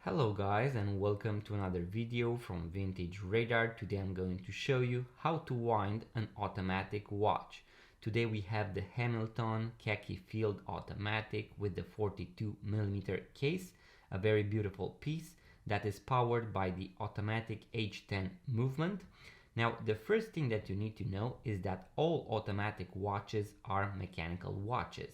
Hello guys and welcome to another video from Vintage Radar. Today I'm going to show you how to wind an automatic watch. Today we have the Hamilton Khaki Field Automatic with the 42mm case, a very beautiful piece that is powered by the automatic H10 movement. Now the first thing that you need to know is that all automatic watches are mechanical watches.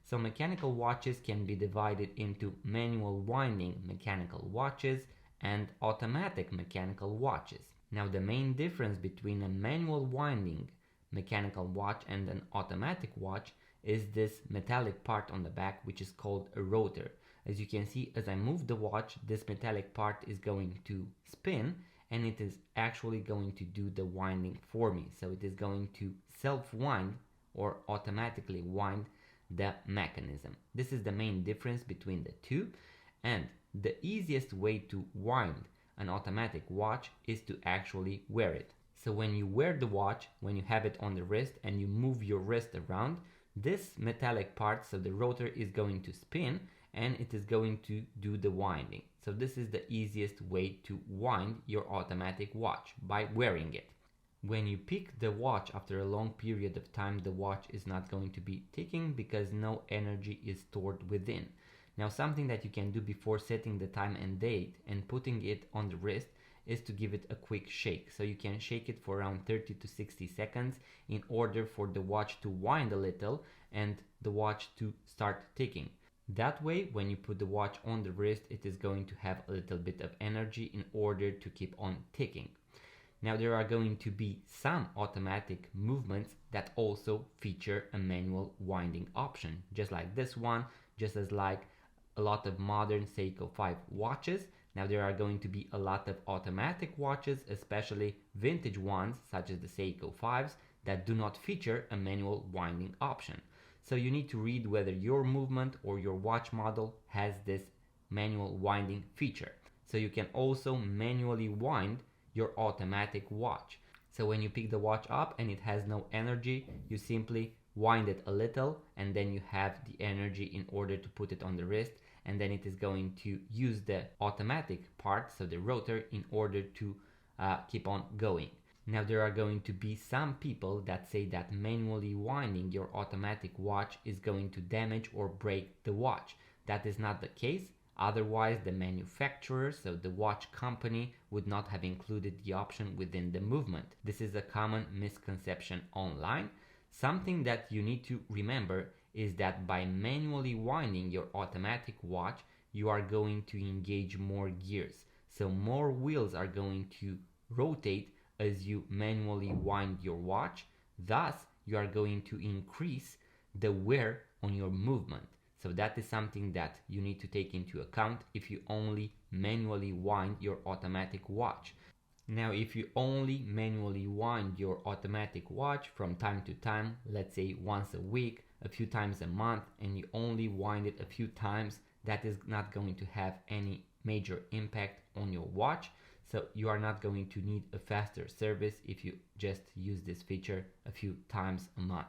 So mechanical watches can be divided into manual winding mechanical watches and automatic mechanical watches. Now the main difference between a manual winding mechanical watch and an automatic watch is this metallic part on the back, which is called a rotor. As you can see, as I move the watch, this metallic part is going to spin and it is actually going to do the winding for me. So it is going to self-wind or automatically wind the mechanism. This is the main difference between the two, and the easiest way to wind an automatic watch is to actually wear it. So when you wear the watch, when you have it on the wrist and you move your wrist around, this metallic part, so the rotor, is going to spin and it is going to do the winding. So this is the easiest way to wind your automatic watch, by wearing it. When you pick the watch after a long period of time, the watch is not going to be ticking because no energy is stored within. Now, something that you can do before setting the time and date and putting it on the wrist is to give it a quick shake. So you can shake it for around 30 to 60 seconds in order for the watch to wind a little and the watch to start ticking. That way, when you put the watch on the wrist, it is going to have a little bit of energy in order to keep on ticking. Now there are going to be some automatic movements that also feature a manual winding option, just like this one, just as like a lot of modern Seiko 5 watches. Now there are going to be a lot of automatic watches, especially vintage ones such as the Seiko 5s, that do not feature a manual winding option. So you need to read whether your movement or your watch model has this manual winding feature. So you can also manually wind your automatic watch. So when you pick the watch up and it has no energy, you simply wind it a little and then you have the energy in order to put it on the wrist, and then it is going to use the automatic part, so the rotor, in order to keep on going. Now there are going to be some people that say that manually winding your automatic watch is going to damage or break the watch. That is not the case. Otherwise, the manufacturer, so the watch company, would not have included the option within the movement. This is a common misconception online. Something that you need to remember is that by manually winding your automatic watch, you are going to engage more gears. So more wheels are going to rotate as you manually wind your watch. Thus, you are going to increase the wear on your movement. So that is something that you need to take into account if you only manually wind your automatic watch. Now, if you only manually wind your automatic watch from time to time, let's say once a week, a few times a month, and you only wind it a few times, that is not going to have any major impact on your watch. So you are not going to need a faster service if you just use this feature a few times a month.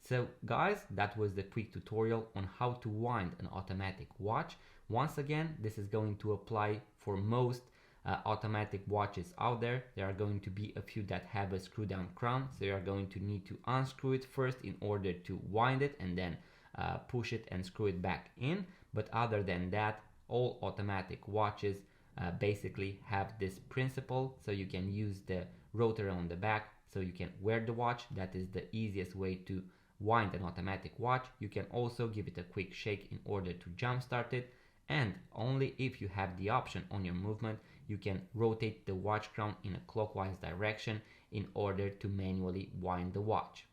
So guys, that was the quick tutorial on how to wind an automatic watch. Once again, this is going to apply for most automatic watches out there. There are going to be a few that have a screw down crown, so you are going to need to unscrew it first in order to wind it, and then push it and screw it back in. But other than that, all automatic watches basically have this principle, so you can use the rotor on the back, so you can wear the watch. That is the easiest way to wind an automatic watch. You can also give it a quick shake in order to jumpstart it, and only if you have the option on your movement, you can rotate the watch crown in a clockwise direction in order to manually wind the watch.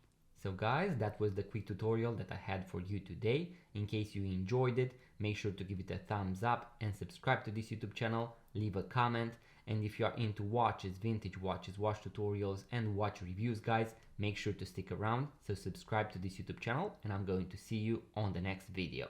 So guys, that was the quick tutorial that I had for you today. In case you enjoyed it, make sure to give it a thumbs up and subscribe to this YouTube channel, leave a comment, and if you are into watches, vintage watches, watch tutorials and watch reviews, guys, make sure to stick around. So subscribe to this YouTube channel, and I'm going to see you on the next video.